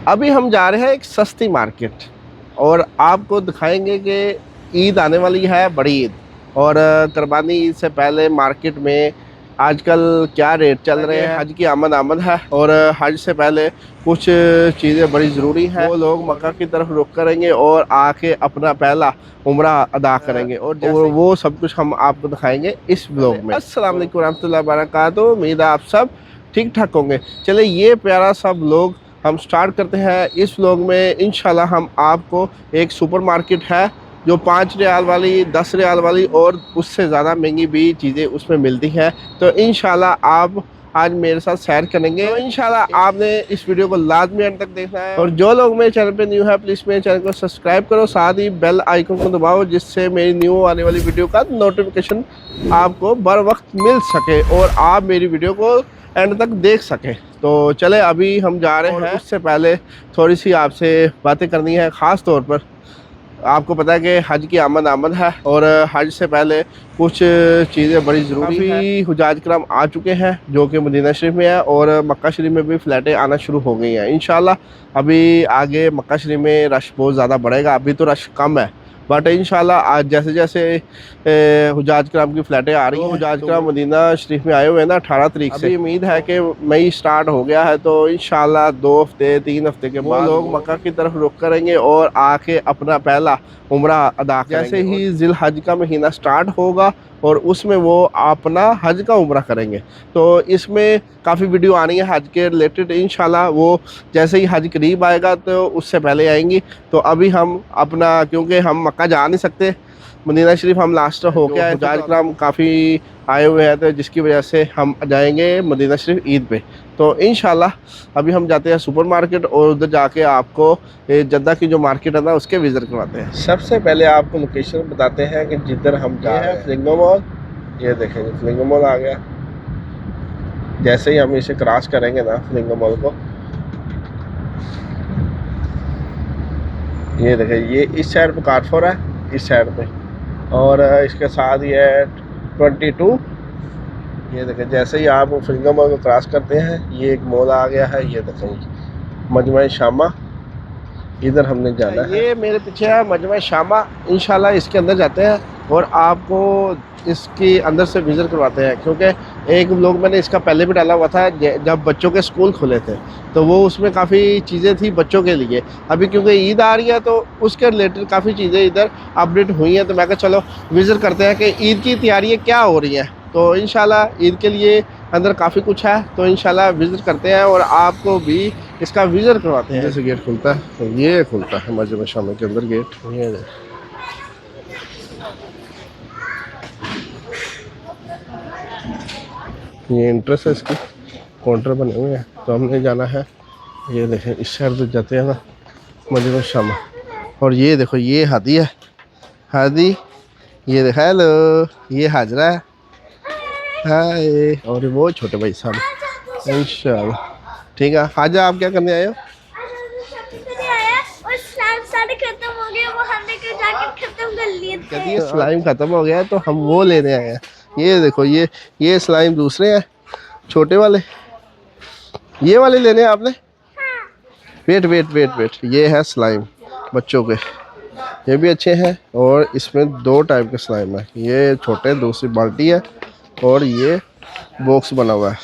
अभी हम जा रहे हैं एक सस्ती मार्केट और आपको दिखाएंगे कि ईद आने वाली है, बड़ी ईद, और कुर्बानी ईद से पहले मार्केट में आजकल क्या रेट चल रहे हैं। हज की आमद है और हज से पहले कुछ चीज़ें बड़ी ज़रूरी हैं। वो लोग मक्का की तरफ रुख करेंगे और आके अपना पहला उम्रा अदा करेंगे और वो सब कुछ हम आपको दिखाएंगे इस ब्लॉग में। अस्सलाम वालेकुम रहमतुल्लाहि व बरकातुहू। उम्मीद है आप सब ठीक ठाक होंगे। चले ये प्यारा सा ब्लॉग हम स्टार्ट करते हैं। इस व्लॉग में इंशाल्लाह हम आपको एक सुपरमार्केट है जो 5 रियाल वाली, 10 रियाल वाली और उससे ज़्यादा महंगी भी चीज़ें उसमें मिलती हैं। तो इंशाल्लाह आप आज मेरे साथ सैर करेंगे। तो इंशाल्लाह आपने इस वीडियो को लाजमी एंड तक देखना है और जो लोग मेरे चैनल पे न्यू है प्लीज़ मेरे चैनल को सब्सक्राइब करो, साथ ही बेल आइकन को दबाओ जिससे मेरी न्यू आने वाली वीडियो का नोटिफिकेशन आपको बर वक्त मिल सके और आप मेरी वीडियो को एंड तक देख सकें। तो चले अभी हम जा रहे हैं। उससे पहले थोड़ी सी आपसे बातें करनी है। ख़ास तौर पर आपको पता है कि हज की आमद है और हज से पहले कुछ चीज़ें बड़ी ज़रूरी हैं। हुजाज कराम आ चुके हैं जो कि मदीना शरीफ में है और मक्का शरीफ में भी फ़्लाइटें आना शुरू हो गई हैं। इंशाल्लाह अभी आगे मक्का शरीफ में रश बहुत ज़्यादा बढ़ेगा, अभी तो रश कम है, बट इंशाल्लाह आज जैसे जैसे हुजाज कराम की फ़्लाइटें आ रही हैं। हुजाज कराम मदीना शरीफ में आए हुए हैं ना 18 तारीख से। अभी उम्मीद है कि मई स्टार्ट हो गया है, तो इंशाल्लाह 2 हफ्ते 3 हफ्ते के बाद लोग मक्का की तरफ रुख करेंगे और आके अपना पहला उम्रा अदा करेंगे। जैसे ही जिल हज का महीना स्टार्ट होगा और उसमें वो अपना हज का उम्रा करेंगे। तो इसमें काफ़ी वीडियो आनी है हज के रिलेटेड। इंशाल्लाह वो जैसे ही हज करीब आएगा तो उससे पहले आएंगी। तो अभी हम अपना, क्योंकि हम मक्का जा नहीं सकते, मदीना शरीफ हम लास्ट होके आए, हुजाज कराम काफ़ी आए हुए हैं, तो जिसकी वजह से हम जाएंगे मदीना शरीफ ईद पे। तो इंशाल्लाह अभी हम जाते हैं सुपरमार्केट और उधर जाके आपको जद्दा की जो मार्केट है ना उसके विज़िट करवाते हैं। सबसे पहले आपको लोकेशन बताते हैं कि जिधर हम जा रहे हैं, फ्लिंगो मॉल। ये देखेंगे फ्लिंगो मॉल आ गया। जैसे ही हम इसे क्रॉस करेंगे ना फ्लिंगो मॉल को, ये देखें, ये इस साइड पर कारफोर है, इस साइड पे, और इसके साथ ये 22। ये देखें जैसे ही आप फ्लिंगो मॉल को क्रॉस करते हैं ये एक मॉल आ गया है। ये देखें मजमा शामा, इधर हमने जाना है। ये मेरे पीछे है मजमा शामा। इंशाल्लाह इसके अंदर जाते हैं और आपको इसके अंदर से विज़िट करवाते हैं, क्योंकि एक लोग मैंने इसका पहले भी डाला हुआ था जब बच्चों के स्कूल खुले थे, तो वो उसमें काफ़ी चीज़ें थी बच्चों के लिए। अभी क्योंकि ईद आ रही है तो उसके रिलेटेड काफ़ी चीज़ें इधर अपडेट हुई हैं, तो मैं कहा चलो विज़िट करते हैं कि ईद की तैयारियाँ क्या हो रही हैं। तो इंशाल्लाह ईद के लिए अंदर काफ़ी कुछ है, तो इंशाल्लाह विज़िट करते हैं और आपको भी इसका विज़िट करवाते हैं। जैसे गेट खुलता है, ये खुलता है मस्जिद शामा के अंदर गेट। ये इंट्रेस है, इसकी काउंटर बने हुए हैं। तो हमने जाना है, ये देखें इस साइड से जाते हैं ना मस्जिद शामा। और ये देखो ये हादी है, हादी, ये देखा, हेलो, ये हाजरा है, हाय, और वो छोटे भाई साहब। इंशाल्लाह ठीक है। हाजा आप क्या करने आए हो? स्लाइम खत्म हो गया तो हम वो लेने आए हैं। ये देखो ये स्लाइम दूसरे हैं, छोटे वाले, ये वाले लेने हैं आपने। वेट वेट वेट वेट, ये है स्लाइम बच्चों के, ये भी अच्छे हैं। और इसमें 2 टाइप के स्लाइम है, ये छोटे, दूसरी बाल्टी है और ये बॉक्स बना हुआ है।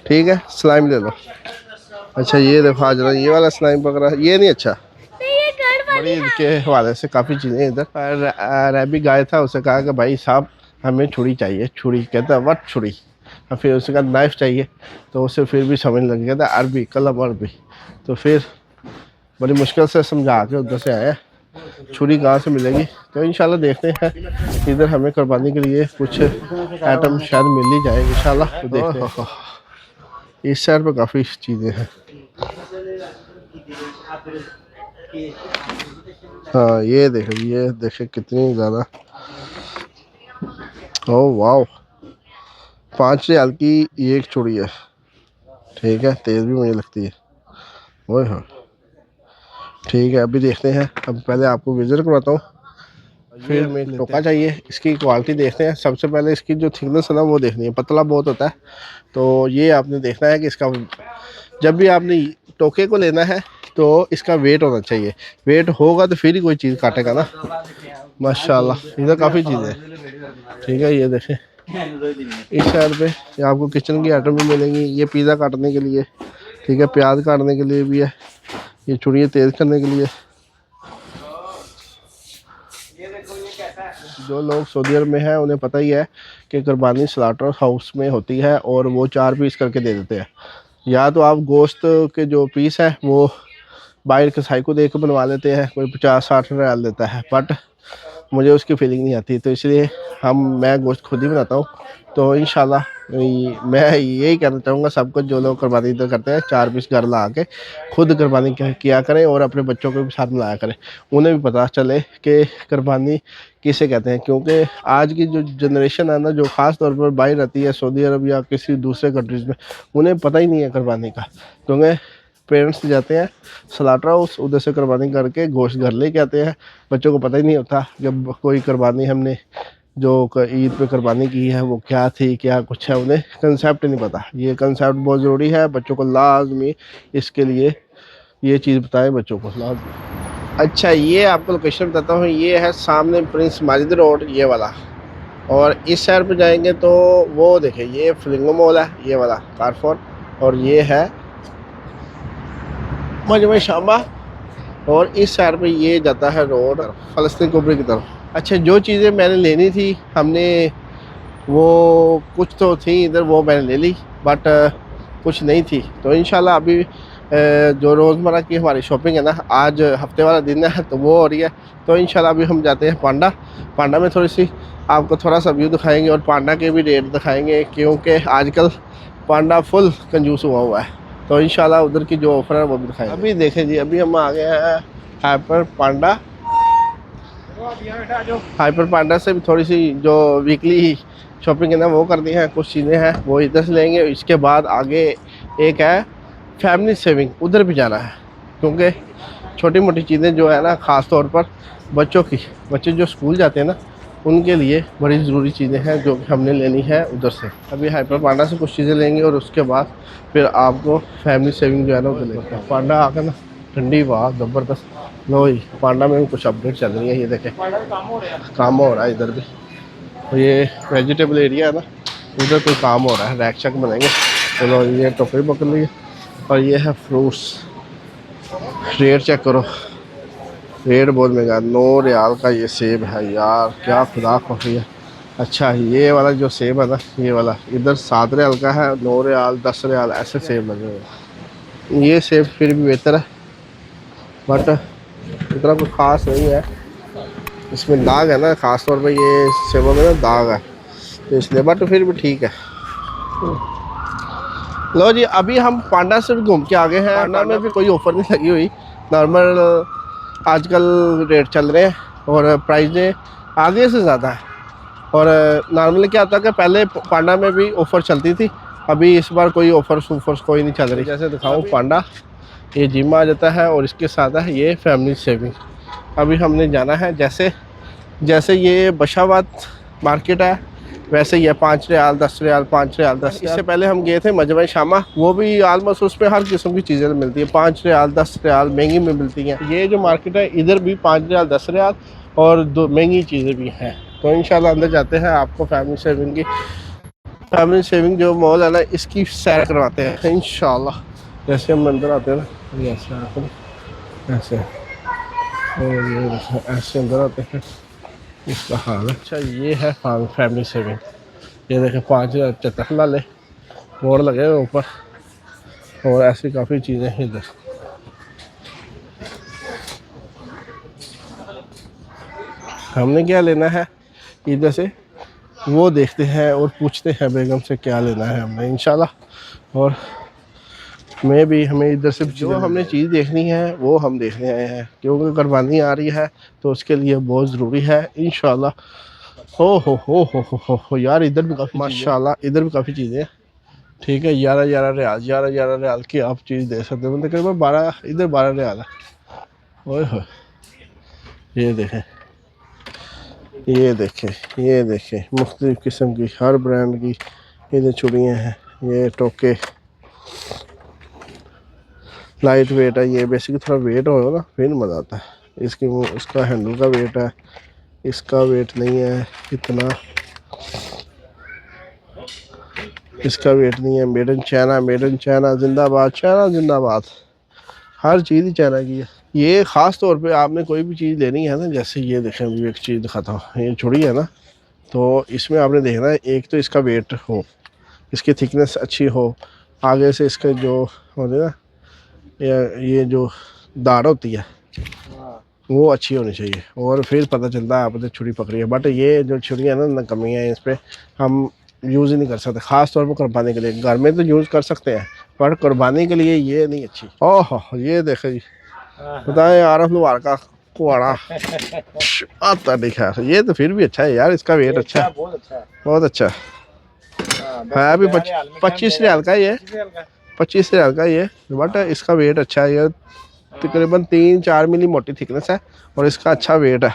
ठीक है, स्लाइम ले लो। अच्छा ये देखो आज ये वाला स्लाइम वगैरह ये नहीं अच्छा। बड़ी ईद के हवाले से काफ़ी चीज़ें इधर। रैबी गाय था, उसे कहा कि भाई साहब हमें छुरी चाहिए। छुरी कहता वट छुरी। और फिर उसके बाद नाइफ़ चाहिए, तो उसे फिर भी समझ लग गया था अरबी, कलम अरबी। तो फिर बड़ी मुश्किल से समझा के उधर से आया छुरी कहाँ से मिलेगी। तो इंशाल्लाह देखते हैं, इधर हमें कुर्बानी के लिए कुछ आइटम शायद मिल ही जाए इंशाल्लाह। तो देखते हैं, इस साइड पर काफ़ी चीज़ें हैं। हाँ ये देखे कितनी ज़्यादा। ओह वाह, 5 रियाल की ये एक चूड़ी है। ठीक है, तेज़ भी मुझे लगती है। ओह हाँ ठीक है, अभी देखते हैं। अब पहले आपको विज़िट करवाता हूँ, फिर मैं टोका चाहिए। इसकी क्वालिटी देखते हैं। सबसे पहले इसकी जो थिकनेस है ना वो देखनी है, पतला बहुत होता है। तो ये आपने देखना है कि इसका जब भी आपने टोके को लेना है तो इसका वेट होना चाहिए, वेट होगा तो फिर ही कोई चीज़ काटेगा ना। माशाल्लाह इधर काफ़ी चीज़ें हैं। ठीक है, ये देखें इस साइड पे ये आपको किचन की आइटम भी मिलेंगी। ये पिज़्ज़ा काटने के लिए, ठीक है, प्याज काटने के लिए भी है, ये छुरियाँ तेज़ करने के लिए। जो लोग सऊदी अरब में हैं उन्हें पता ही है कि कुर्बानी स्लाटर हाउस में होती है और वो 4 पीस करके दे देते हैं। या तो आप गोश्त के जो पीस है वो बाहर कसाई को दे के बनवा लेते हैं, कोई 50-60 रियाल देता है, बट मुझे उसकी फीलिंग नहीं आती, तो इसलिए मैं गोश्त खुद ही बनाता हूँ। तो इंशाल्लाह मैं यही कहना चाहूँगा सबको, जो लोग कुर्बानी इधर करते हैं 4 पीस घर ला के खुद कुर्बानी किया करें और अपने बच्चों को भी साथ मिलाया करें, उन्हें भी पता चले कि कुर्बानी किसे कहते हैं। क्योंकि आज की जो जनरेशन है ना, जो ख़ास तौर पर बाहर रहती है सऊदी अरब या किसी दूसरे कंट्रीज़ में, उन्हें पता ही नहीं है कुर्बानी का। क्योंकि पेरेंट्स जाते हैं स्लाटर हाउस, उधर से कुर्बानी करके गोश्त घर लेके आते हैं, बच्चों को पता ही नहीं होता जब कोई कुर्बानी हमने जो ईद पे कुर्बानी की है वो क्या थी, क्या कुछ है, उन्हें कंसेप्ट नहीं पता। ये कंसेप्ट बहुत ज़रूरी है, बच्चों को लाजमी इसके लिए ये चीज़ बताएं बच्चों को लाजमी। अच्छा, ये आपको लोकेशन बताता हूँ, ये है सामने प्रिंस माजिद रोड ये वाला, और इस साइड पे जाएंगे तो वो देखें ये फ्लिंगो मॉल है ये वाला कारफोर, और ये है मजमा शामा, और इस साइड पे ये जाता है रोड फ़लस्तीन कुबरी की तरफ। अच्छा, जो चीज़ें मैंने लेनी थी हमने वो कुछ तो थी इधर, वो मैंने ले ली, बट कुछ नहीं थी। तो इंशाल्लाह अभी जो रोज़मर्रा की हमारी शॉपिंग है ना, आज हफ्ते वाला दिन है तो वो हो रही है। तो इंशाल्लाह अभी हम जाते हैं पांडा में थोड़ी सी आपको थोड़ा सा व्यू दिखाएंगे और पांडा के भी रेट दिखाएंगे, क्योंकि आजकल पांडा फुल कंजूस हुआ है। तो इंशाल्लाह उधर की जो ऑफ़र है वो भी दिखाएंगे। अभी देखें जी, अभी हम आ गए हैं हाइपर पांडा से भी थोड़ी सी जो वीकली शॉपिंग है ना वो करनी है, कुछ चीज़ें हैं वो इधर से लेंगे। इसके बाद आगे एक है फैमिली सेविंग, उधर भी जाना है, क्योंकि छोटी मोटी चीज़ें जो है ना, ख़ास तौर पर बच्चे जो स्कूल जाते हैं ना, उनके लिए बड़ी ज़रूरी चीज़ें हैं जो हमने लेनी है उधर से। अभी हाइपर पांडा से कुछ चीज़ें लेंगे और उसके बाद फिर आपको फैमिली सेविंग जो है ना उधर लेंगे। पांडा आकर ना ठंडी हवा ज़बरदस्त। लो ही पांडा में भी कुछ अपडेट चल रही है, ये देखें काम हो रहा है इधर भी। तो ये वेजिटेबल एरिया है ना, उधर कोई काम हो रहा है, रैक शैक बनेंगे। चलो ये टोकरी पकड़ ली, और ये है फ्रूट्स। रेट चेक करो, रेट बहुत महंगा, 9 रियाल का ये सेब है यार, क्या खुदा कॉफ़ी है। अच्छा, ये वाला जो सेब है ना, ये वाला इधर 7 रियाल का है, 9 रियाल 10 रियाल ऐसे सेब लगे हुए। ये सेब फिर भी बेहतर है, बट इतना कुछ ख़ास नहीं है, इसमें दाग है ना, ख़ास तौर पे ये सेबों में ना दाग है, तो इसलिए, बट फिर भी ठीक है। लो जी, अभी हम पांडा से भी घूम के आ गए हैं। पांडा में भी कोई ऑफ़र नहीं लगी हुई, नॉर्मल आजकल रेट चल रहे हैं और प्राइजें आगे से ज़्यादा है। और नॉर्मली क्या होता है कि पहले पांडा में भी ऑफ़र चलती थी, अभी इस बार कोई ऑफ़र्स कोई नहीं चल रही। जैसे दिखाऊँ पांडा, ये जिम आ जाता है और इसके साथ है ये फैमिली सेविंग। अभी हमने जाना है, जैसे ये बशाबाद मार्केट है वैसे ही है, 5 रियाल 10 रियाल 5 रियाल 10। इससे पहले हम गए थे मजमा शामा, वो भी आलमोस्ट उसमें हर किस्म की चीज़ें मिलती है, 5 रियाल 10 रियाल महंगी में मिलती हैं। ये जो मार्केट है इधर भी 5 रियाल 10 रियाल और दो महंगी चीज़ें भी हैं। तो इंशाल्लाह अंदर जाते हैं, आपको फैमिली सेविंग जो मॉल है ना, इसकी सैर करवाते हैं इंशाल्लाह। जैसे हम अंदर आते हैं ना, ऐसे और ये ऐसे अंदर आते हैं, इसका हाल है। अच्छा, ये है फैमिली सेविंग, ये देखें 5 चतखला ले बोर्ड लगे हुए ऊपर, और ऐसी काफ़ी चीज़ें हैं इधर। हमने क्या लेना है इधर से वो देखते हैं और पूछते हैं बेगम से क्या लेना है हमने इंशाल्लाह। और मैं भी, हमें इधर से जो हमने चीज़ देखनी है वो हम देखने आए हैं, क्योंकि कुर्बानी आ रही है तो उसके लिए बहुत ज़रूरी है इंशाल्लाह। हो यार, इधर भी काफ़ी माशाल्लाह, इधर भी काफ़ी चीज़ें हैं। ठीक है, 11 रियाल की आप चीज़ दे सकते हो, तकरीबन 12, इधर 12 रियाल है। ओए हो, ये देखें मुख्तलिफ़ किस्म की हर ब्रांड की इधर चूड़ियाँ हैं, ये टोके लाइट वेट है ये, बेसिकली थोड़ा वेट हो ना फिर मज़ा आता है। इसका हैंडल का वेट है, इसका वेट नहीं है इतना, इसका वेट नहीं है। Made in China, made in China जिंदाबाद, चाइना जिंदाबाद। हर चीज़ ही चाइना की है। ये ख़ास तौर पे आपने कोई भी चीज़ लेनी है ना, जैसे ये देखें, अभी एक चीज़ दिखाता हूँ, ये छुरी है ना, तो इसमें आपने देखना है एक तो इसका वेट हो, इसकी थिकनेस अच्छी हो, आगे से इसके जो होते ना ये जो दाढ़ होती है वो अच्छी होनी चाहिए, और फिर पता चलता है आपने छुरी पकड़ी है। बट ये जो छुरी है ना कमी है इस पर, हम यूज़ ही नहीं कर सकते, ख़ास तौर पर कुर्बानी के लिए। घर में तो यूज़ कर सकते हैं पर कुर्बानी के लिए ये नहीं अच्छी। ओह ये देखे जी, बताएं आरफ लुहार का कुआड़ा आता नहीं। खैर ये तो फिर भी अच्छा है यार, इसका वेट अच्छा है, बहुत अच्छा है। अभी 25 रियाल का ये, 25 रियाल का ये, बट इसका वेट अच्छा है। ये तकरीबन 3-4 मिली मोटी थिकनेस है और इसका अच्छा वेट है,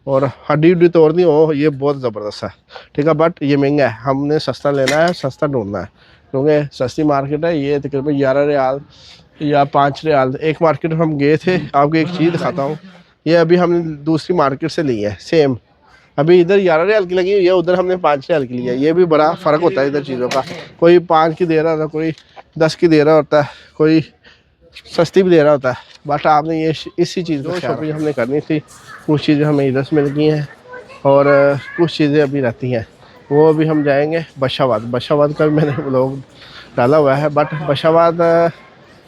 और हड्डी उड्डी तोड़नी हो ये बहुत ज़बरदस्त है, ठीक है। बट ये महंगा है, हमने सस्ता लेना है, सस्ता ढूंढना है, क्योंकि सस्ती मार्केट है। ये तकरीबन 11 रियाल या 5 रियाल। एक मार्केट हम गए थे, आपको एक चीज़ दिखाता हूँ, ये अभी हमने दूसरी मार्केट से ली है सेम, अभी इधर 11 रियाल की लगी हुई है, उधर हमने 5 रियाल की लिया है। ये भी बड़ा फ़र्क होता है इधर चीज़ों का, कोई 5 की दे रहा था, कोई 10 की दे रहा होता है, कोई सस्ती भी दे रहा होता है। बट आपने ये इसी चीज़ को शॉपिंग हमने करनी थी, कुछ चीज़ें हमें इधर से मिल गई हैं और कुछ चीज़ें अभी रहती हैं, वो अभी हम जाएंगे बशाबाद। बशाबाद का भी मैंने व्लॉग डाला हुआ है, बट बशाबाद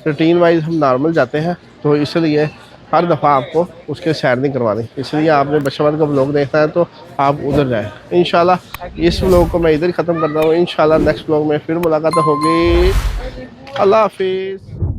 रूटीन वाइज हम नॉर्मल जाते हैं, तो इसलिए हर दफ़ा आपको उसके सैर नहीं करवानी, इसलिए आपने बशाबाद का व्लॉग देखना है तो आप उधर जाएँ। इंशाल्लाह इस व्लॉग को मैं इधर ही ख़त्म करता हूँ, इंशाल्लाह नेक्स्ट व्लॉग में फिर मुलाकात होगी। अल्लाह हाफिज़।